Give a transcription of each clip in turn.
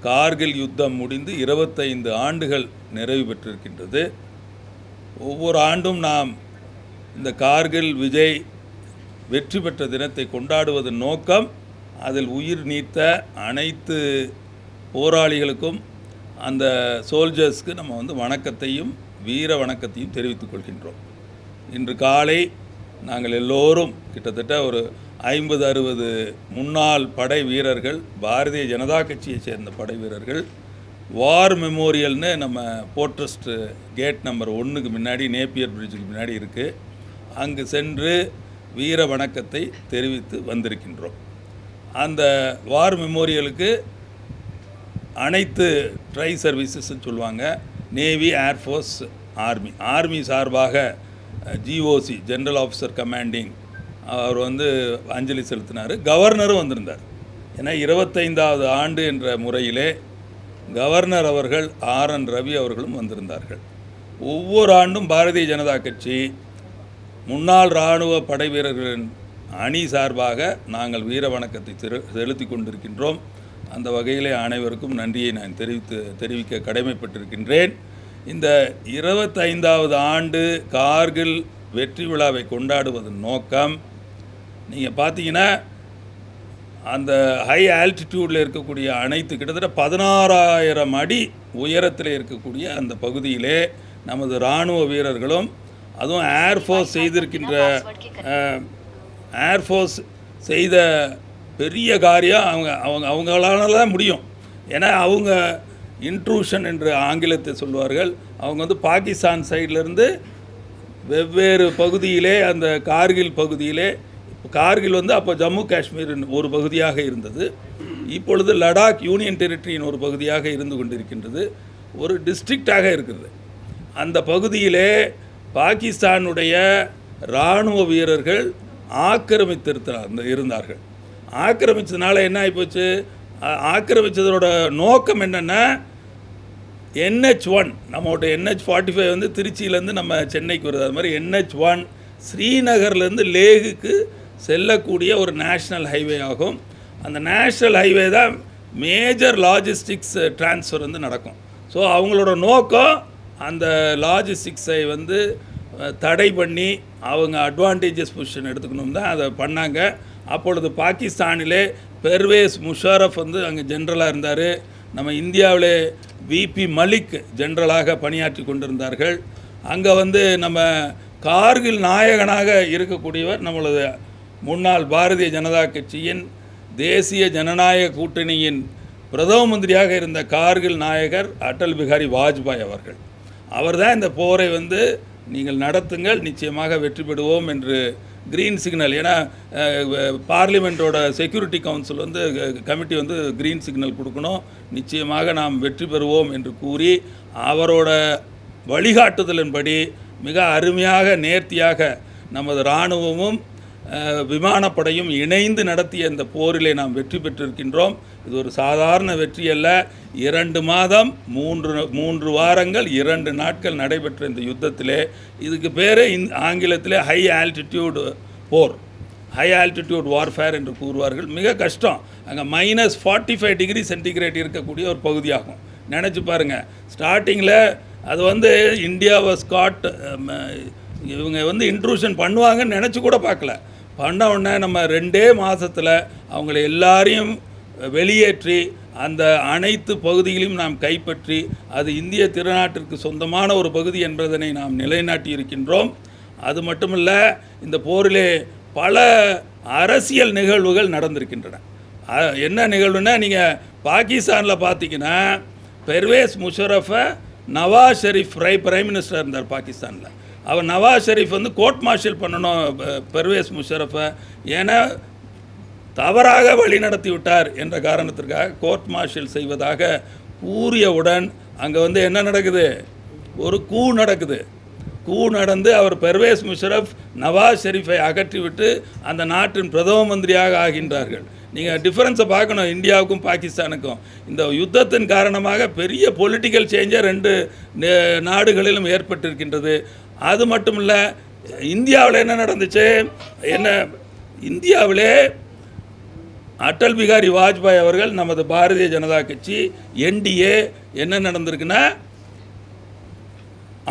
கார்கில் யுத்தம் முடிந்து 25 ஆண்டுகள் நிறைவு பெற்றிருக்கின்றது. ஒவ்வொரு ஆண்டும் நாம் இந்த கார்கில் விஜய் வெற்றி பெற்ற தினத்தை கொண்டாடுவதன் நோக்கம் அதில் உயிர் நீத்த அனைத்து போராளிகளுக்கும் அந்த சோல்ஜர்ஸ்க்கு நம்ம வணக்கத்தையும் வீர வணக்கத்தையும் தெரிவித்துக் கொள்கின்றோம். இன்று காலை நாங்கள் எல்லோரும் கிட்டத்தட்ட ஒரு 50-60 முன்னாள் படை வீரர்கள், பாரதிய ஜனதா கட்சியை சேர்ந்த படை வீரர்கள், வார் மெமோரியல்னு நம்ம போர்ட்ரஸ்ட் கேட் நம்பர் 1க்கு முன்னாடி, நேப்பியர் பிரிட்ஜுக்கு முன்னாடி இருக்குது, அங்கு சென்று வீர வணக்கத்தை தெரிவித்து வந்திருக்கின்றோம். அந்த வார் மெமோரியலுக்கு அனைத்து ட்ரை சர்வீசஸ்ன்னு சொல்லுவாங்க, நேவி, ஏர்ஃபோர்ஸ், ஆர்மி சார்பாக ஜிஓசி ஜென்ரல் ஆஃபீஸர் கமாண்டிங் அவர் அஞ்சலி செலுத்தினார். கவர்னரும் வந்திருந்தார். ஏன்னா 25வது ஆண்டு என்ற முறையிலே கவர்னர் அவர்கள் RN ரவி அவர்களும் வந்திருந்தார்கள். ஒவ்வொரு ஆண்டும் பாரதிய ஜனதா கட்சி முன்னாள் இராணுவ படை வீரர்களின் அணி சார்பாக நாங்கள் வீர வணக்கத்தை செலுத்தி கொண்டிருக்கின்றோம். அந்த வகையிலே அனைவருக்கும் நன்றியை நான் தெரிவிக்க கடமைப்பட்டிருக்கின்றேன். இந்த 25வது ஆண்டு கார்கில் வெற்றி விழாவை கொண்டாடுவதன் நோக்கம், நீங்கள் பார்த்தீங்கன்னா அந்த ஹை ஆல்டிடியூடில் இருக்கக்கூடிய அனைத்து கிட்டத்தட்ட 16,000 அடி உயரத்தில் இருக்கக்கூடிய அந்த பகுதியிலே நமது இராணுவ வீரர்களும், அதுவும் ஏர்ஃபோர்ஸ் செய்த பெரிய காரியம் அவங்களால தான் முடியும். ஏன்னா அவங்க இன்ட்ரூஷன் என்று ஆங்கிலத்தை சொல்வார்கள். அவங்க பாகிஸ்தான் சைட்லேருந்து வெவ்வேறு பகுதியிலே, அந்த கார்கில் பகுதியிலே, கார்கில் அப்போ ஜம்மு காஷ்மீரின் ஒரு பகுதியாக இருந்தது, இப்பொழுது லடாக் யூனியன் டெரிட்டரியின் ஒரு பகுதியாக இருந்து கொண்டிருக்கின்றது, ஒரு டிஸ்ட்ரிக்டாக இருக்கிறது. அந்த பகுதியிலே பாகிஸ்தானுடைய இராணுவ வீரர்கள் இருந்தார்கள். ஆக்கிரமித்ததுனால என்ன ஆகிப்போச்சு, ஆக்கிரமித்ததோட நோக்கம் என்னென்னா, NH1 நம்மளோட NH45 திருச்சியிலேருந்து நம்ம சென்னைக்கு வருது, அது மாதிரி NH1 ஸ்ரீநகர்லேருந்து லேகுக்கு செல்லக்கூடிய ஒரு நேஷ்னல் ஹைவே ஆகும். அந்த நேஷ்னல் ஹைவே தான் மேஜர் லாஜிஸ்டிக்ஸ் டிரான்ஸ்ஃபர் நடக்கும். ஸோ அவங்களோட நோக்கம் அந்த லாஜிஸ்டிக்ஸை தடை பண்ணி அவங்க அட்வான்டேஜஸ் பொசிஷன் எடுத்துக்கணும் தான் அதை பண்ணாங்க. அப்பொழுது பாகிஸ்தானிலே பெர்வேஸ் முஷாரஃப் அங்கே ஜென்ரலாக இருந்தார். நம்ம இந்தியாவிலே VP மலிக் ஜென்ரலாக பணியாற்றி கொண்டிருந்தார்கள். அங்கே நம்ம கார்கில் நாயகனாக இருக்கக்கூடியவர் நம்மளது முன்னாள் பாரதிய ஜனதா கட்சியின் தேசிய ஜனநாயக கூட்டணியின் பிரதம மந்திரியாக இருந்த கார்கில் நாயகர் அடல் பிகாரி வாஜ்பாய் அவர்கள். அவர் தான் இந்த போரை நீங்கள் நடத்துங்கள், நிச்சயமாக வெற்றி பெறுவோம் என்று க்ரீன் சிக்னல், ஏன்னா பார்லிமெண்ட்டோட security council committee green signal கொடுக்கணும், நிச்சயமாக நாம் வெற்றி பெறுவோம் என்று கூறி அவரோட வழிகாட்டுதலின்படி மிக அருமையாக நேர்த்தியாக நமது இராணுவமும் விமானப்படையும் இணைந்து நடத்திய இந்த போரிலே நாம் வெற்றி பெற்றிருக்கின்றோம். இது ஒரு சாதாரண வெற்றி அல்ல. 2 மாதம் 3 வாரங்கள் 2 நாட்கள் நடைபெற்ற இந்த யுத்தத்திலே, இதுக்கு பேர் ஆங்கிலத்திலே ஹை ஆல்டிடியூட் போர், ஹை ஆல்டிடியூட் வார்ஃபேர் என்று கூறுவார்கள். மிக கஷ்டம். அங்கே -45 டிகிரி சென்டிகிரேட் இருக்கக்கூடிய ஒரு பகுதியாகும். நினச்சி பாருங்கள். ஸ்டார்டிங்கில் அது இந்தியா வாஸ் காட், இவங்க இன்ட்ரூஷன் பண்ணுவாங்கன்னு நினச்சி கூட பார்க்கல. பண்ண உடனே நம்ம 2 மாதத்தில் அவங்கள எல்லாரையும் வெளியேற்றி அந்த அனைத்து பகுதிகளையும் நாம் கைப்பற்றி, அது இந்திய திருநாட்டிற்கு சொந்தமான ஒரு பகுதி என்பதனை நாம் நிலைநாட்டி இருக்கின்றோம். அது மட்டுமல்ல, இந்த போரிலே பல அரசியல் நிகழ்வுகள் நடந்திருக்கின்றன. என்ன நிகழ்வுன்னா, நீங்கள் பாகிஸ்தானில் பார்த்தீங்கன்னா பெர்வேஸ் முஷரஃபை நவாஸ் ஷெரீஃப் பிரைம் மினிஸ்டர் இருந்தார் பாகிஸ்தானில். அவர் நவாஸ் ஷெரீஃப் கோர்ட் மார்ஷல் பண்ணணும் பெர்வேஸ் முஷரஃபை, ஏன்னா தவறாக வழி நடத்தி விட்டார் என்ற காரணத்திற்காக கோர்ட் மார்ஷல் செய்வதாக கூறியவுடன் அங்கே என்ன நடக்குது, ஒரு கூ நடக்குது. கூ நடந்து அவர் பெர்வேஸ் முஷரஃப் நவாஸ் ஷெரீஃபை அகற்றிவிட்டு அந்த நாட்டின் பிரதம மந்திரியாக ஆகின்றார்கள். நீங்கள் டிஃபரன்ஸை பார்க்கணும் இந்தியாவுக்கும் பாகிஸ்தானுக்கும். இந்த யுத்தத்தின் காரணமாக பெரிய பொலிட்டிக்கல் சேஞ்சை 2 நாடுகளிலும் ஏற்பட்டிருக்கின்றது. அது மட்டும் இல்லை, இந்தியாவில் என்ன நடந்துச்சு, இந்தியாவிலே அடல் பிகாரி வாஜ்பாய் அவர்கள், நமது பாரதிய ஜனதா கட்சி NDA என்ன நடந்திருக்குன்னா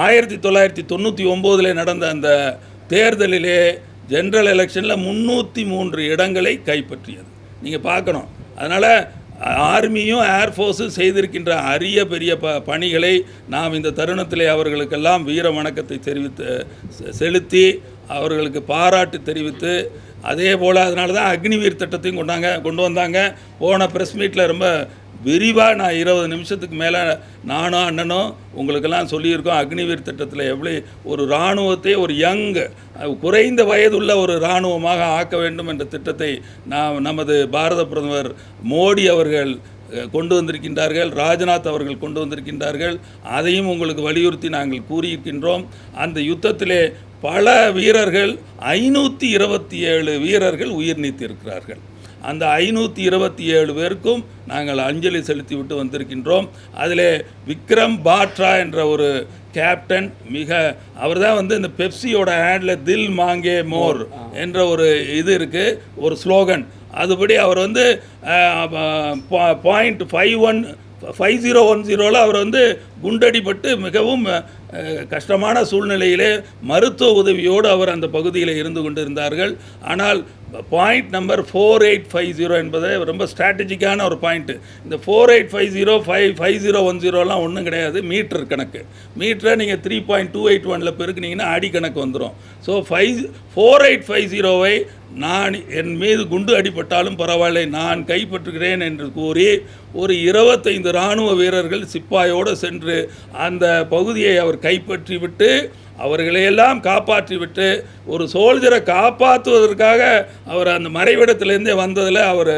1999 நடந்த அந்த தேர்தலிலே ஜெனரல் எலெக்ஷனில் 303 இடங்களை கைப்பற்றியது. நீங்கள் பார்க்கணும். அதனால் ஆர்மியும் ஏர்ஃபோர்ஸும் செய்திருக்கின்ற அரிய பெரிய பணிகளை நாம் இந்த தருணத்திலே அவர்களுக்கெல்லாம் வீர வணக்கத்தை செலுத்தி அவர்களுக்கு பாராட்டு தெரிவித்து, அதே போல் அதனால தான் அக்னிவீர் திட்டத்தையும் கொண்டு வந்தாங்க. போன ப்ரெஸ் மீட்டில் ரொம்ப விரிவாக நான் 20 நிமிஷத்துக்கு மேலே நானும் அண்ணனும் உங்களுக்கெல்லாம் சொல்லியிருக்கோம். அக்னிவீர் திட்டத்தில் எப்படி ஒரு இராணுவத்தை ஒரு குறைந்த வயதுள்ள ஒரு இராணுவமாக ஆக்க வேண்டும் என்ற திட்டத்தை நமது பாரத பிரதமர் மோடி அவர்கள் கொண்டு வந்திருக்கின்றார்கள், ராஜ்நாத் அவர்கள் கொண்டு வந்திருக்கின்றார்கள். அதையும் உங்களுக்கு வலியுறுத்தி நாங்கள் கூறியிருக்கின்றோம். அந்த யுத்தத்திலே பல வீரர்கள் 527 வீரர்கள் உயிர் நீத்திருக்கிறார்கள். அந்த 527 பேருக்கும் நாங்கள் அஞ்சலி செலுத்தி விட்டு வந்திருக்கின்றோம். அதில் விக்ரம் பாட்ரா என்ற ஒரு கேப்டன், அவர் தான் இந்த பெப்சியோட ஆடில் தில் மாங்கே மோர் என்ற ஒரு இது இருக்குது, ஒரு ஸ்லோகன். அதுபடி அவர் .5010 அவர் குண்டடிப்பட்டு மிகவும் கஷ்டமான சூழ்நிலையிலே மருத்துவ உதவியோடு அவர் அந்த பகுதியில் இருந்து கொண்டிருந்தார்கள். ஆனால் பாயிண்ட் நம்பர் 4850 என்பது ரொம்ப ஸ்ட்ராட்டஜிக்கான ஒரு பாயிண்ட்டு. இந்த 4850 5010 ஒன்றும் கிடையாது, மீட்டர் கணக்கு. மீட்டரை நீங்கள் 3.281 பெருக்குனீங்கன்னா அடி கணக்கு வந்துடும். ஸோ 4850 நான் என் மீது குண்டு அடிபட்டாலும் பரவாயில்லை, நான் கைப்பற்றுகிறேன் என்று கூறி ஒரு 25 இராணுவ வீரர்கள் சிப்பாயோடு சென்று அந்த பகுதியை அவர் கைப்பற்றி விட்டு அவர்களையெல்லாம் காப்பாற்றிவிட்டு ஒரு சோல்ஜரை காப்பாற்றுவதற்காக அவர் அந்த மறைவிடத்திலேருந்தே வந்ததில் அவர்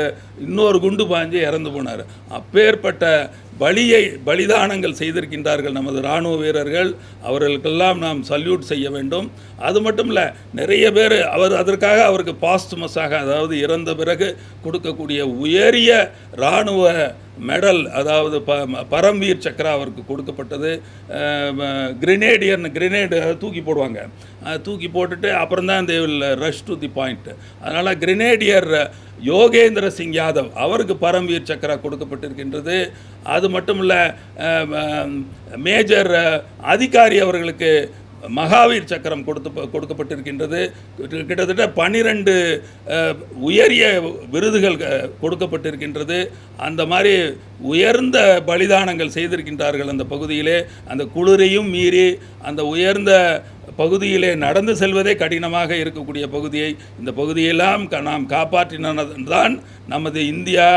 இன்னொரு குண்டு பாஞ்சு இறந்து போனார். அப்பேற்பட்ட பலிதானங்கள் செய்திருக்கின்றார்கள் நமது இராணுவ வீரர்கள். அவர்களுக்கெல்லாம் நாம் சல்யூட் செய்ய வேண்டும். அது மட்டும் இல்லை, நிறைய பேர் அதற்காக அவருக்கு பாஸ்துமஸாக, அதாவது இறந்த பிறகு கொடுக்கக்கூடிய உயரிய இராணுவ மெடல், அதாவது பரம்வீர் சக்ரா அவருக்கு கொடுக்கப்பட்டது. கிரினேடு தூக்கி போடுவாங்க, தூக்கி போட்டுட்டு அப்புறம் தான் they will rush to the point. அதனால் கிரினேடியர் யோகேந்திர சிங் யாதவ் அவருக்கு பரம்வீர் சக்ரா கொடுக்கப்பட்டிருக்கின்றது. அது மட்டும் இல்லை, மேஜர் அதிகாரி அவர்களுக்கு மகாவீர் சக்கரம் கொடுக்கப்பட்டிருக்கின்றது. கிட்டத்தட்ட 12 உயரிய விருதுகள் கொடுக்கப்பட்டிருக்கின்றது. அந்த மாதிரி உயர்ந்த பலிதானங்கள் செய்திருக்கின்றார்கள் அந்த பகுதியிலே. அந்த குளிரையும் மீறி அந்த உயர்ந்த பகுதியிலே நடந்து செல்வதே கடினமாக இருக்கக்கூடிய பகுதியை, இந்த பகுதியெல்லாம் நாம் காப்பாற்றினதான் நமது இந்தியா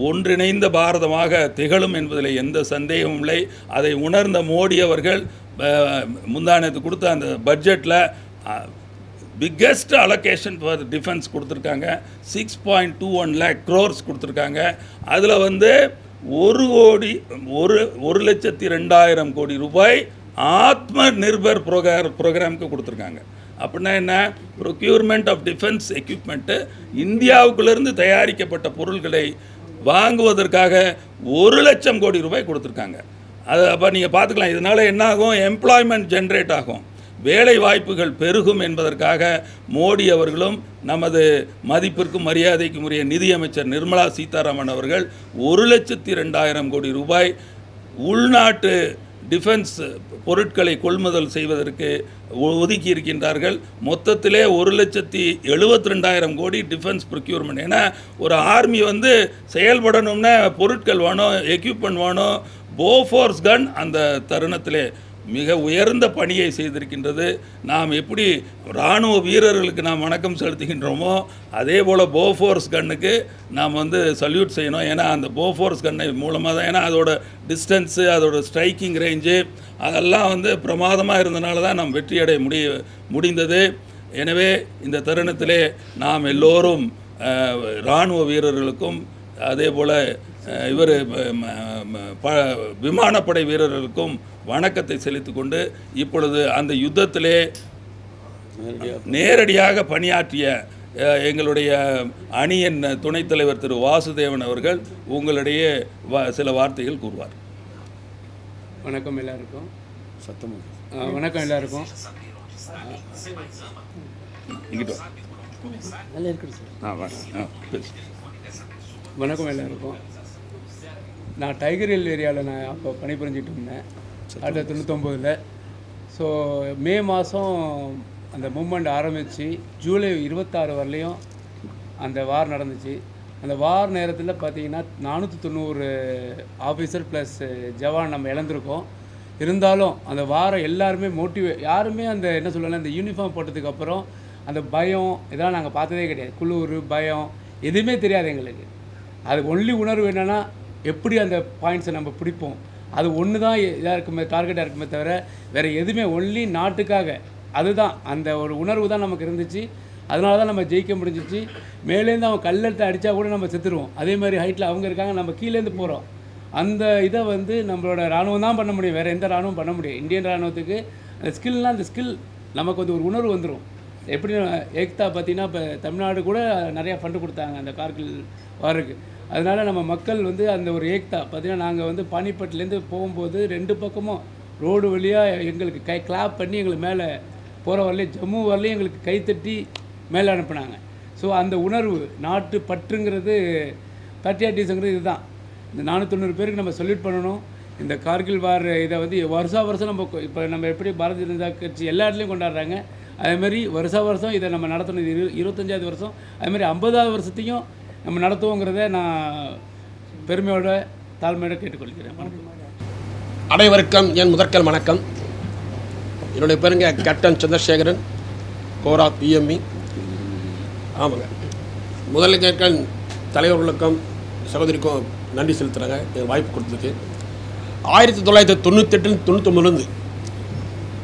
ஒன்றிணைந்த பாரதமாக திகழும் என்பதில் எந்த சந்தேகமும் இல்லை. அதை உணர்ந்த மோடி அவர்கள் முந்தானத்து கொடுத்த அந்த பட்ஜெட்டில் பிக்கெஸ்ட் அலோகேஷன் ஃபார் டிஃபென்ஸ் கொடுத்துருக்காங்க. 6.21 lakh crores கொடுத்துருக்காங்க. அதில் 1,02,00,000 கோடி ரூபாய் ஆத்ம நிர்பர் ப்ரோக்ராமுக்கு கொடுத்துருக்காங்க. அப்படின்னா என்ன? ப்ரொக்யூர்மெண்ட் ஆஃப் டிஃபென்ஸ் எக்யூப்மெண்ட்டு, இந்தியாவுக்குள்ளேருந்து தயாரிக்கப்பட்ட பொருள்களை வாங்குவதற்காக 1,00,000 கோடி ரூபாய் கொடுத்துருக்காங்க. அது அப்போ நீங்கள் பார்த்துக்கலாம். இதனால் என்ன ஆகும்? எம்ப்ளாய்மெண்ட் ஜென்ரேட் ஆகும், வேலை வாய்ப்புகள் பெருகும் என்பதற்காக மோடி அவர்களும் நமது மதிப்பிற்கும் மரியாதைக்கும் உரிய நிதியமைச்சர் நிர்மலா சீதாராமன் அவர்கள் 1,02,000 கோடி ரூபாய் உள்நாட்டு டிஃபென்ஸ் பொருட்களை கொள்முதல் செய்வதற்கு ஒதுக்கி இருக்கின்றார்கள். மொத்தத்திலே 1,72,000 கோடி டிஃபென்ஸ் ப்ரொக்யூர்மெண்ட். ஏன்னா ஒரு ஆர்மி செயல்படணும்னா பொருட்கள் வேணும், எக்யூப்மெண்ட் வேணும். போஃபோர்ஸ் கன் அந்த தருணத்திலே மிக உயர்ந்த பணியை செய்திருக்கின்றது. நாம் எப்படி இராணுவ வீரர்களுக்கு நாம் வணக்கம் செலுத்துகின்றோமோ அதே போல் போஃபோர்ஸ் கன்னுக்கு நாம் சல்யூட் செய்யணும். ஏன்னா அந்த போஃபோர்ஸ் கன்னை மூலமாக தான், ஏன்னா அதோட டிஸ்டன்ஸு, அதோட ஸ்ட்ரைக்கிங் ரேஞ்சு அதெல்லாம் பிரமாதமாக இருந்தனால தான் நாம் வெற்றி அடைய முடிந்தது. எனவே இந்த தருணத்திலே நாம் எல்லோரும் இராணுவ வீரர்களுக்கும் அதே போல் விமானப்படை வீரர்களுக்கும் வணக்கத்தை செலுத்திக் கொண்டு, இப்பொழுது அந்த யுத்தத்திலே நேரடியாக பணியாற்றிய எங்களுடைய அணியின் துணைத் தலைவர் திரு வாசுதேவன் அவர்கள் உங்களிடையே சில வார்த்தைகள் கூறுவார். வணக்கம் எல்லாருக்கும். வணக்கம் எல்லாருக்கும். இங்கிட்ட நல்லா இருக்குது சார். வணக்கம் எல்லாருக்கும். நான் டைகர் ஹில் ஏரியாவில் நான் அப்போ பணிபுரிஞ்சிட்டு இருந்தேன் 1999. ஸோ மே மாதம் அந்த மூமெண்ட் ஆரம்பித்து ஜூலை 26 வரலையும் அந்த வார் நடந்துச்சு. அந்த வார் நேரத்தில் பார்த்திங்கன்னா 490 ஆஃபீஸர் ப்ளஸ் ஜவான் நம்ம இழந்திருக்கோம். இருந்தாலும் அந்த வாரம் எல்லாருமே யாருமே அந்த என்ன சொல்லலாம், அந்த யூனிஃபார்ம் போட்டதுக்கப்புறம் அந்த பயம் இதெல்லாம் நாங்கள் பார்த்ததே கிடையாது. குளிர் பயம் எதுவுமே தெரியாது எங்களுக்கு. அது ஒன்லி உணர்வு என்னென்னா எப்படி அந்த பாயிண்ட்ஸை நம்ம பிடிப்போம், அது ஒன்று தான் இதாக இருக்குமே, டார்கெட்டாக இருக்குமே தவிர வேறு எதுவுமே ஒன்லி நாட்டுக்காக. அதுதான் அந்த ஒரு உணர்வு தான் நமக்கு இருந்துச்சு. அதனால தான் நம்ம ஜெயிக்க முடிஞ்சிச்சு. மேலேருந்து அவன் கல்லெடுத்து அடித்தா கூட நம்ம செத்துருவோம். அதே மாதிரி ஹைட்டில் அவங்க இருக்காங்க, நம்ம கீழேருந்து போகிறோம். அந்த இதை நம்மளோட இராணுவம் தான் பண்ண முடியும், வேறு எந்த இராணுவம் பண்ண முடியும். இந்தியன் இராணுவத்துக்கு அந்த ஸ்கில் நமக்கு ஒரு உணர்வு வந்துடும். எப்படி ஏக்தா பார்த்திங்கன்னா இப்போ தமிழ்நாடு கூட நிறையா ஃபண்டு கொடுத்தாங்க அந்த கார்கில் வாருக்கு. அதனால் நம்ம மக்கள் அந்த ஒரு ஏக்தா பார்த்திங்கன்னா நாங்கள் பானிபட்லேருந்து போகும்போது 2 பக்கமும் ரோடு வழியாக எங்களுக்கு கிளாப் பண்ணி எங்களுக்கு மேலே போகிற வரலையும் ஜம்மு வரலையும் எங்களுக்கு கைத்தட்டி மேலே அனுப்புனாங்க. ஸோ அந்த உணர்வு நாட்டு பற்றுங்கிறது 30 டேஸுங்கிறது இதுதான். இந்த 490 பேருக்கு நம்ம சொல்யூட் பண்ணணும். இந்த கார்கில் வார் இதை வருஷம் நம்ம இப்போ நம்ம எப்படி பாரதிய ஜனதா கட்சி எல்லா இடத்துலையும் கொண்டாடுறாங்க, அதேமாதிரி வருஷம் இதை நம்ம நடத்தணும். இது 25வது வருஷம், அதுமாதிரி 50வது வருஷத்தையும் நம்ம நடத்துவோங்கிறத நான் பெருமையோட தாழ்மையோட கேட்டுக்கொள்கிறேன். அனைவருக்கும் என் முதற்கல் வணக்கம். என்னுடைய பேருங்க கேப்டன் சந்திரசேகரன், கோரா பிஎம்இ. ஆமாங்க, முதலில் கேட்கன் தலைவர்களுக்கும் சகோதரிக்கும் நன்றி செலுத்துகிறாங்க எனக்கு வாய்ப்பு கொடுத்ததுக்கு. 1998 99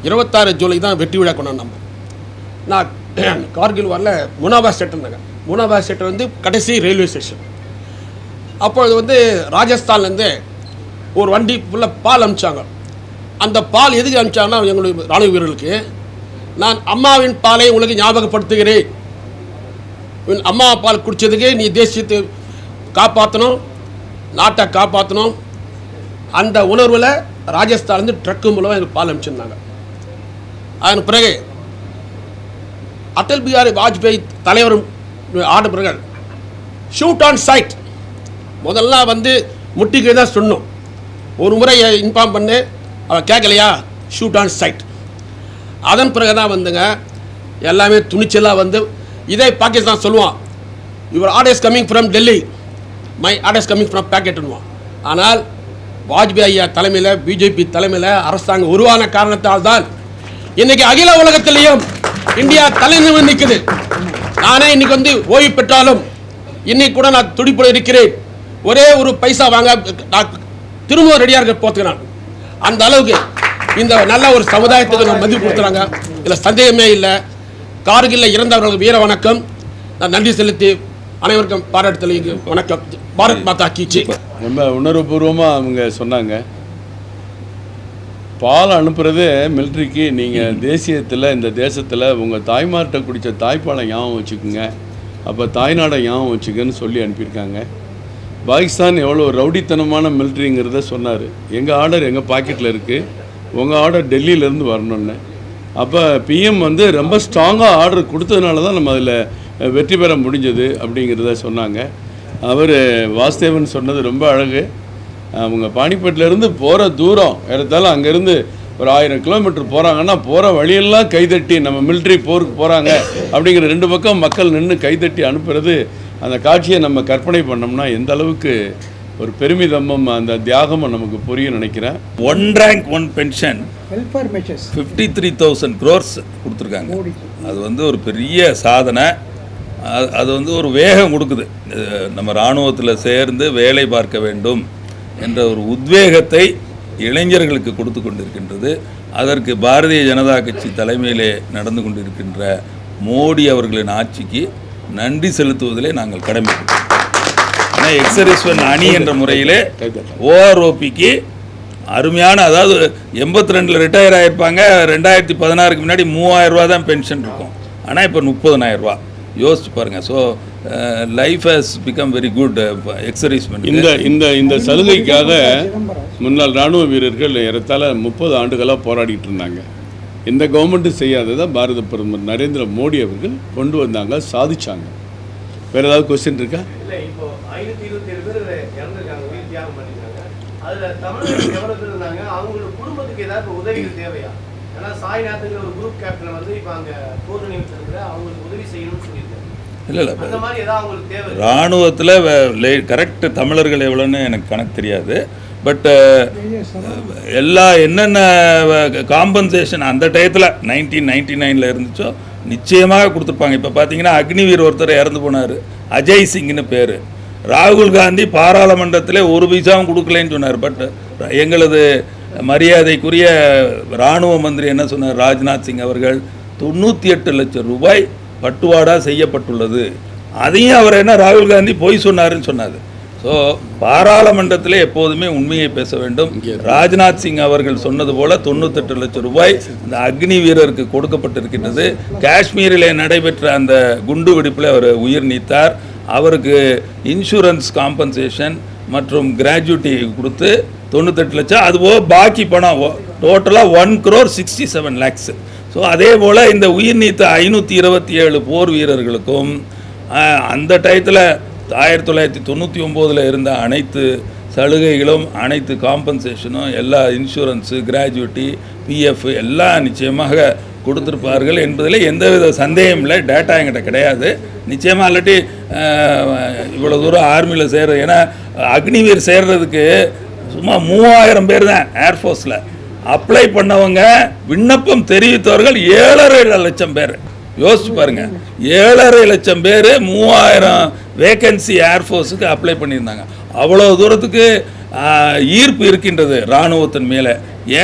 26 ஜூலை தான் வெற்றி விழா கொண்டாங்க. நான் கார்கில் வாரில் முனாபாத் செக்டர்னாங்க. முனாபாத் செக்டர் கடைசி ரயில்வே ஸ்டேஷன். அப்பொழுது ராஜஸ்தான்லேருந்து ஒரு வண்டி ஃபுல்லாக பால் அனுப்பிச்சாங்க. அந்த பால் எதுக்கு அனுப்பிச்சாங்கன்னா எங்களுடைய இராணுவ வீரர்களுக்கு, நான் அம்மாவின் பாலை உங்களுக்கு ஞாபகப்படுத்துகிறேன், அம்மா பால் குடித்ததுக்கு நீ தேசியத்தை காப்பாற்றணும், நாட்டை காப்பாற்றணும். அந்த உணர்வில் ராஜஸ்தான்லேருந்து ட்ரக்கு மூலமாக எங்களுக்கு பால் அனுப்பிச்சிருந்தாங்க. அதன் பிறகு அடல் பிஹாரி வாஜ்பாய் தலைவர் ஆர்டர் பிறகு ஷூட் ஆன் சைட். முதல்ல முட்டிக்கு தான் சொன்னோம். ஒரு முறை இன்ஃபார்ம் பண்ணு, அவன் கேட்கலையா, ஷூட் ஆன் சைட். அதன் பிறகு தான் எல்லாமே துணிச்சலாக இதே பாகிஸ்தான் சொல்லுவான், your orders coming from Delhi, my orders coming from பேக்கெட்டுன்னுவான். ஆனால் வாஜ்பாய் ஐயா தலைமையில், பிஜேபி தலைமையில் அரசாங்கம் உருவான காரணத்தால் தான் இன்றைக்கி அகில உலகத்திலையும் இந்தியா தலைநிமிர்ந்து நிற்குது. நானே இன்னைக்கு ஓய்வு பெற்றாலும் இன்னைக்கு கூட நான் துடிப்புடன் இருக்கிறேன். ஒரே ஒரு பைசா வாங்க நான் திரும்பவும் ரெடியாக இருக்க போத்துக்கிறான். அந்த அளவுக்கு இந்த நல்ல ஒரு சமுதாயத்துக்கு நான் மதிப்பு கொடுத்துறாங்க, இதில் சந்தேகமே இல்லை. கார்கில்ல இறந்தவர்களுக்கு வீர வணக்கம் நான் நன்றி செலுத்தி அனைவருக்கும் பாராட்டு வணக்கம். பாரத் மாதா கி ஜெய். ரொம்ப உணர்வுபூர்வமாக அவங்க சொன்னாங்க. பால் அனுப்புறது மிலிட்ரிக்கு, நீங்கள் தேசியத்தில் இந்த தேசத்தில் உங்கள் தாய்மார்கிட்ட குடித்த தாய்ப்பாலை ஞாபகம் வச்சுக்கோங்க, அப்போ தாய்நாடை ஞாபகம் வச்சுக்கன்னு சொல்லி அனுப்பியிருக்காங்க. பாகிஸ்தான் எவ்வளோ ரவுடித்தனமான மிலிட்ரிங்கிறத சொன்னார். எங்கள் ஆர்டர் எங்கள் பாக்கெட்டில் இருக்குது, உங்கள் ஆர்டர் டெல்லியிலேருந்து வரணுன்னு. அப்போ பிஎம் ரொம்ப ஸ்ட்ராங்காக ஆர்டர் கொடுத்ததுனால தான் நம்ம அதில் வெற்றி பெற முடிஞ்சது அப்படிங்கிறத சொன்னாங்க. அவர் வாசுதேவன் சொன்னது ரொம்ப அழகு. அவங்க பானிபட்லேருந்து போகிற தூரம் எடுத்தாலும் அங்கேருந்து ஒரு 1000 கிலோமீட்டர் போகிறாங்கன்னா போகிற வழியெல்லாம் கைதட்டி நம்ம மிலிட்ரி போருக்கு போகிறாங்க அப்படிங்கிற 2 பக்கம் மக்கள் நின்று கைதட்டி அனுப்புறது, அந்த காட்சியை நம்ம கற்பனை பண்ணோம்னா எந்த அளவுக்கு ஒரு பெருமிதமும் அந்த தியாகமும் நமக்கு புரியும் நினைக்கிறேன். 1 rank 1 பென்ஷன் 53,000 crores கொடுத்துருக்காங்க. அது ஒரு பெரிய சாதனை. அது ஒரு வேகம் கொடுக்குது. நம்ம இராணுவத்தில் சேர்ந்து வேலை பார்க்க வேண்டும் என்ற ஒரு உத்வேகத்தை இளைஞர்களுக்கு கொடுத்து கொண்டிருக்கின்றது. அதற்கு பாரதிய ஜனதா கட்சி தலைமையிலே நடந்து கொண்டிருக்கின்ற மோடி அவர்களின் ஆட்சிக்கு நன்றி செலுத்துவதிலே நாங்கள் கடமைப்பட்டோம். ஆனால் எக்ஸரிஸ்வன் அணி என்ற முறையிலே ஓஆர்ஓபிக்கு அருமையான, அதாவது 82 ரிட்டையர் ஆகிருப்பாங்க. 2016க்கு முன்னாடி 3000 ரூபா தான் பென்ஷன் இருக்கும். ஆனால் இப்போ 30,000 ரூபா. யோசிச்சு பாருங்கள். So life has become very good ex servicemen. இந்த சலுகைக்காக முன்னாள் இராணுவ வீரர்கள் ஏறத்தாழ 30 ஆண்டுகளாக போராடிட்டு இருந்தாங்க. எந்த கவர்மெண்ட்டும் செய்யாததை பாரத பிரதமர் நரேந்திர மோடி அவர்கள் கொண்டு வந்தாங்க, சாதிச்சாங்க. வேறு ஏதாவது கொஸ்டின் இருக்கா? இல்லை, இப்போ 527 பேர் இறந்துருக்காங்க, உயிர் தியாகம் பண்ணிருக்காங்க. அதுல தமிழர்கள் எவ்வளவு பேர் இருந்தாங்க? அவங்களோட குடும்பத்துக்கு ஏதாவது உதவிகள் தேவையா? ஏன்னா சாய்நாத்துங்கிற ஒரு குரூப் கேப்டன் வந்து இப்போ அங்கே போர் நினைவுல அவங்களுக்கு உதவி செய்யணும்னு சொல்லியிருக்காங்க. இல்லை அந்த மாதிரி ஏதாவது அவங்களுக்கு தேவை? இராணுவத்தில் கரெக்ட் தமிழர்கள் எவ்வளோன்னு எனக்கு கணக்கு தெரியாது. பட் எல்லா என்னென்ன காம்பன்சேஷன் அந்த டயத்தில் 1999 இருந்துச்சோ நிச்சயமாக கொடுத்துருப்பாங்க. இப்போ பார்த்தீங்கன்னா அக்னிவீர் ஒருத்தர் இறந்து போனார், அஜய் சிங்னு பேர். ராகுல் காந்தி பாராளுமன்றத்தில் ஒரு பைசாவும் கொடுக்கலன்னு சொன்னார். பட் எங்களது மரியாதைக்குரிய இராணுவ மந்திரி என்ன சொன்னார், ராஜ்நாத் சிங் அவர்கள் 98 லட்சம் ரூபாய் பட்டுவாடா செய்யப்பட்டுள்ளது. அதையும் அவர் என்ன ராகுல் காந்தி பொய் சொன்னாருன்னு சொன்னார். ஸோ பாராளுமன்றத்தில் எப்போதுமே உண்மையை பேச வேண்டும். ராஜ்நாத் சிங் அவர்கள் சொன்னது போல் 98 லட்சம் ரூபாய் அந்த அக்னி வீரருக்கு கொடுக்கப்பட்டிருக்கின்றது. காஷ்மீரில் நடைபெற்ற அந்த குண்டு வெடிப்பில் அவர் உயிர் நீத்தார். அவருக்கு இன்சூரன்ஸ் காம்பன்சேஷன் மற்றும் கிராஜுவிட்டி கொடுத்து 98 லட்சம், அதுபோக பாக்கி பணம் டோட்டலாக 1,67 lakhs. ஸோ அதே போல் இந்த உயிர் நீத்த 527 போர் வீரர்களுக்கும் அந்த டயத்தில் 1999 இருந்த அனைத்து சலுகைகளும் அனைத்து காம்பன்சேஷனும் எல்லா இன்சூரன்ஸு கிராஜுவிட்டி பிஎஃப் எல்லாம் நிச்சயமாக கொடுத்துருப்பார்கள் என்பதில் எந்தவித சந்தேகம் இல்லை. டேட்டா என்கிட்ட கிடையாது. நிச்சயமாக இல்லாட்டி இவ்வளோ தூரம் ஆர்மியில் சேர்றது, ஏன்னா அக்னிவீர் சேர்றதுக்கு சும்மா 3000 பேர் தான் ஏர்ஃபோர்ஸில் அப்ளை பண்ணவங்க. விண்ணப்பம் தெரிவித்தவர்கள் 7.5 லட்சம் பேர். யோசிச்சு பாருங்க, 7.5 லட்சம் பேர் 3000 வேக்கன்சி ஏர்ஃபோர்ஸுக்கு அப்ளை பண்ணியிருந்தாங்க. அவ்வளோ தூரத்துக்கு ஈர்ப்பு இருக்கின்றது இராணுவத்தின் மேலே.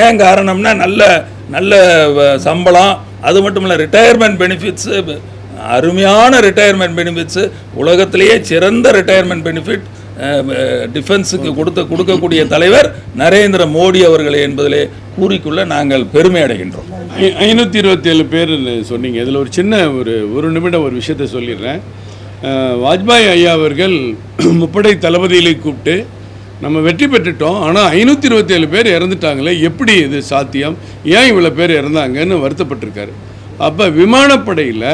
ஏன் காரணம்னா நல்ல நல்ல சம்பளம், அது மட்டும் இல்லை ரிட்டையர்மெண்ட் பெனிஃபிட்ஸு, அருமையான ரிட்டையர்மெண்ட் பெனிஃபிட்ஸு, உலகத்திலேயே சிறந்த ரிட்டையர்மெண்ட் பெனிஃபிட் டிஃபென்ஸுக்கு கொடுக்கக்கூடிய தலைவர் நரேந்திர மோடி அவர்களே என்பதிலே கூறிக்குள்ள நாங்கள் பெருமை அடைகின்றோம். 527 பேர் சொன்னீங்க. இதில் ஒரு சின்ன ஒரு நிமிடம் ஒரு விஷயத்தை சொல்லிடுறேன். வாஜ்பாய் ஐயா அவர்கள் முப்படை தளபதிகளை கூப்பிட்டு நம்ம வெற்றி பெற்றுட்டோம், ஆனால் 527 பேர் இறந்துட்டாங்களே, எப்படி இது சாத்தியம், ஏன் இவ்வளோ பேர் இறந்தாங்கன்னு வருத்தப்பட்டிருக்காரு. அப்போ விமானப்படையில்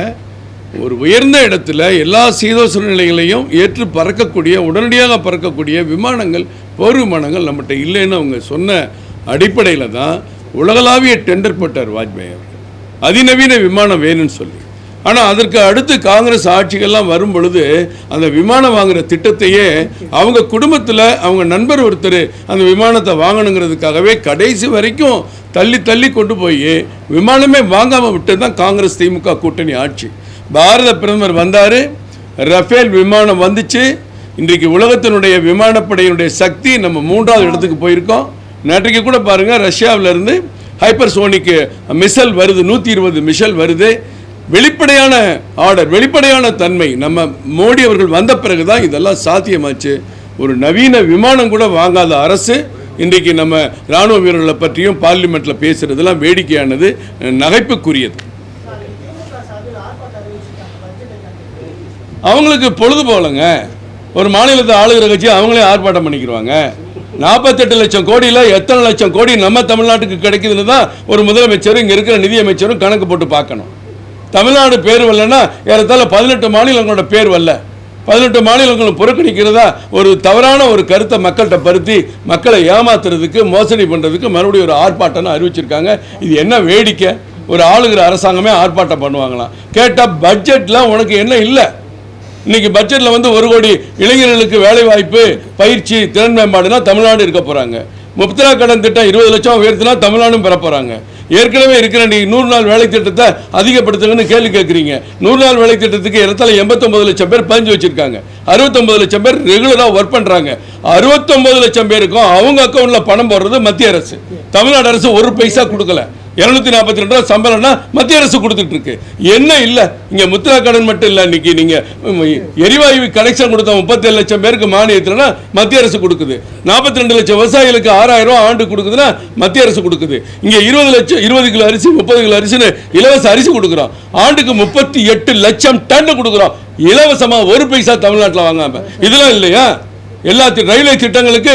ஒரு உயர்ந்த இடத்துல எல்லா சீதோஷண நிலைகளையும் ஏற்று பறக்கக்கூடிய, உடனடியாக பறக்கக்கூடிய விமானங்கள், போர் விமானங்கள் நம்மகிட்ட இல்லைன்னு அவங்க சொன்ன அடிப்படையில் தான் உலகளாவிய டெண்டர் போட்டார் வாஜ்பாய் அவர்கள், அதிநவீன விமானம் வேணும்னு சொல்லி. ஆனால் அதற்கு அடுத்து காங்கிரஸ் ஆட்சிகள்லாம் வரும் பொழுது அந்த விமானம் வாங்குகிற திட்டத்தையே அவங்க குடும்பத்தில் அவங்க நண்பர் ஒருத்தர் அந்த விமானத்தை வாங்கணுங்கிறதுக்காகவே கடைசி வரைக்கும் தள்ளி தள்ளி கொண்டு போய் விமானமே வாங்காமல் விட்டு தான் காங்கிரஸ் திமுக கூட்டணி ஆட்சி. பாரத பிரதமர் வந்தார், ரஃபேல் விமானம் வந்துச்சு. இன்றைக்கு உலகத்தினுடைய விமானப்படையினுடைய சக்தி நம்ம 3வது இடத்துக்கு போயிருக்கோம். நேற்றைக்கு கூட பாருங்கள், ரஷ்யாவிலேருந்து ஹைப்பர்சோனிக் மிசைல் வருது, 120 மிசைல் வருது. வெளிப்படையான ஆர்டர், வெளிப்படையான தன்மை. நம்ம மோடி அவர்கள் வந்த பிறகு தான் இதெல்லாம் சாத்தியமாச்சு. ஒரு நவீன விமானம் கூட வாங்காத அரசு இன்றைக்கு நம்ம இராணுவ வீரர்களை பற்றியும் பார்லிமெண்ட்டில் பேசுகிறதுலாம் வேடிக்கையானது, நகைப்புக்குரியது. அவங்களுக்கு பொழுது போலங்க, ஒரு மாநிலத்தை ஆளுகிற கட்சி அவங்களே ஆர்ப்பாட்டம் பண்ணிக்கிடுவாங்க. 48 லட்சம் கோடியில் எத்தனை லட்சம் கோடி நம்ம தமிழ்நாட்டுக்கு கிடைக்குதுன்னு தான் ஒரு முதலமைச்சரும் இங்கே இருக்கிற நிதியமைச்சரும் கணக்கு போட்டு பார்க்கணும். தமிழ்நாடு பேர் வரலன்னா ஏறத்தாழ 18 மாநிலங்களோட பேர் வரல. 18 மாநிலங்களும் புறக்கணிக்கிறதா ஒரு தவறான ஒரு கருத்தை மக்கள்கிட்ட பருத்தி மக்களை ஏமாத்துறதுக்கு, மோசடி பண்ணுறதுக்கு மறுபடியும் ஒரு ஆர்ப்பாட்டம்னு அறிவிச்சிருக்காங்க. இது என்ன வேடிக்கை? ஒரு ஆளுகிற அரசாங்கமே ஆர்ப்பாட்டம் பண்ணுவாங்களாம். கேட்டால் பட்ஜெட்டில் உனக்கு என்ன இல்லை? இன்றைக்கி பட்ஜெட்டில் வந்து 1 கோடி இளைஞர்களுக்கு வேலைவாய்ப்பு, பயிற்சி, திறன் மேம்பாடுனா தமிழ்நாடு இருக்க போகிறாங்க. முப்திரா கடன் திட்டம் 20 லட்சம் உயர்த்தினா தமிழ்நாடும் பெற போகிறாங்க. ஏற்கனவே இருக்கிற நீங்கள் 100 நாள் வேலை திட்டத்தை அதிகப்படுத்துங்கன்னு கேள்வி கேட்குறீங்க. 100 நாள் வேலை திட்டத்துக்கு இடத்துல 89 லட்சம் பேர் பதிஞ்சு வச்சுருக்காங்க. 69 லட்சம் பேர் ரெகுலராக ஒர்க் பண்ணுறாங்க. 69 லட்சம் பேருக்கும் அவங்க அக்கௌண்ட்டில் பணம் போடுறது மத்திய அரசு. தமிழ்நாடு அரசு ஒரு பைசா கொடுக்கல. 242 ரூபா சம்பளம்னா மத்திய அரசு கொடுத்துட்டு இருக்கு. என்ன இல்லை இங்கே முத்ரா கடன் மட்டும் இல்லை. இன்னைக்கு நீங்கள் எரிவாயு கனெக்ஷன் கொடுத்த 37 லட்சம் பேருக்கு மானியத்தில்னா மத்திய அரசு கொடுக்குது. 42 லட்சம் விவசாயிகளுக்கு 6000 ரூபா ஆண்டு கொடுக்குதுன்னா மத்திய அரசு கொடுக்குது. இங்கே 20 லட்சம் 20 கிலோ அரிசி 30 கிலோ அரிசின்னு இலவச அரிசி கொடுக்குறோம். ஆண்டுக்கு 38 லட்சம் டன் கொடுக்குறோம் இலவசமாக, ஒரு பைசா தமிழ்நாட்டில் வாங்காம. இதெல்லாம் இல்லையா? எல்லா ரயில்வே திட்டங்களுக்கு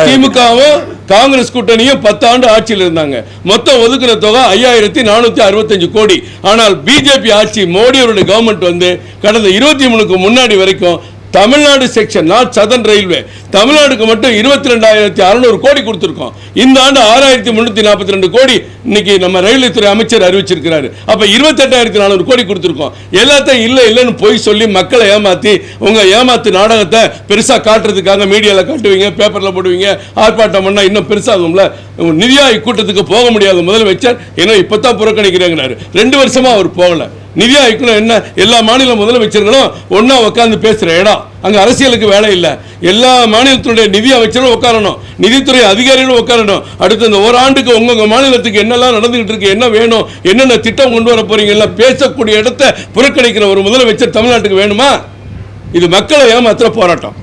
திமுகவும் காங்கிரஸ் கூட்டணியும் 10 ஆண்டு ஆட்சியில் இருந்தாங்க. மொத்தம் ஒதுக்குற தொகை 5465 கோடி. ஆனால் பிஜேபி ஆட்சி மோடியோட கவர்மெண்ட் வந்து கடந்த 23க்கு முன்னாடி வரைக்கும் Tamil Nadu section, not southern railway, தமிழ்நாடுக்கு மட்டும் 22,600 கோடி கொடுத்துருக்கோம். இந்த ஆண்டு 6,342 கோடி இன்னைக்கு நம்ம ரயில்வே துறை அமைச்சர் அறிவிச்சிருக்கிறாரு. அப்போ 28,400 கோடி கொடுத்துருக்கோம். எல்லாத்தையும் இல்லைன்னு போய் சொல்லி மக்களை ஏமாற்றி உங்கள் ஏமாத்து நாடகத்தை பெருசாக காட்டுறதுக்காக மீடியாவில் காட்டுவீங்க, பேப்பரில் போடுவீங்க, ஆர்ப்பாட்டம் பண்ணால் இன்னும் பெருசாகும்ல. நிதி ஆயோக் கூட்டத்துக்கு போக முடியாத முதலமைச்சர் ஏன்னா இப்போ தான் புறக்கணிக்கிறாங்கிறாரு. 2 வருஷமாக அவர் போகலை. நிதி ஆயோக்களும் என்ன, எல்லா மாநில முதலமைச்சர்களும் ஒன்றா உட்காந்து பேசுகிற இடம். அங்கே அரசியலுக்கு வேலை இல்லை. எல்லா மாநிலத்தினுடைய நிதி அமைச்சரும் உட்காரணும், நிதித்துறை அதிகாரிகளும் உட்காரணும். அடுத்த இந்த ஓராண்டுக்கு உங்கள் மாநிலத்துக்கு என்னெல்லாம் நடந்துகிட்டு இருக்கு, என்ன வேணும், என்னென்ன திட்டம் கொண்டு வர போறீங்க எல்லாம் பேசக்கூடிய இடத்தை புறக்கணிக்கிற ஒரு முதலமைச்சர் தமிழ்நாட்டுக்கு வேணுமா? இது மக்களை ஏமாத்துற போராட்டம்.